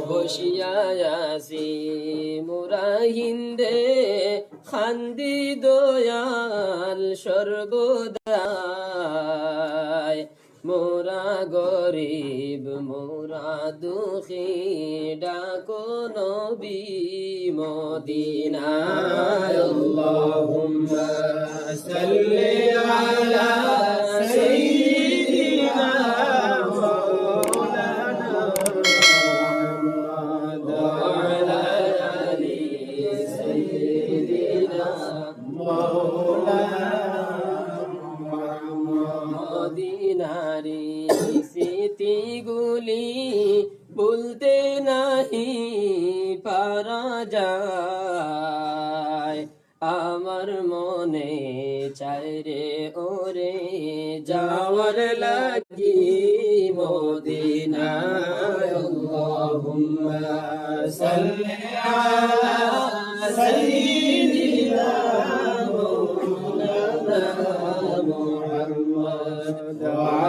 বসিয়া আছি মোরা হিন্দে খান্দি দয়াল সর্বদাই, মোরা গরিব মোরা দুঃখী ডাকো নবী মদিনায়। আল্লাহুম্মা সাল্লি আলা সাইয়্যিদিনা মাওলানা মুহাম্মদ ওয়া আলা আলি সাইয়্যিদিনা মাওলানা মদিনারি স্মৃতিগুলি ভুলতে নাহি পারা যায়, আমার মনে চায় রে ওরে যাওয়ার লাগি মদিনায়। আল্লাহুম্মা সাল্লি আলা সাইয়্যিদিনা মাওলানা মুহাম্মদ ওয়া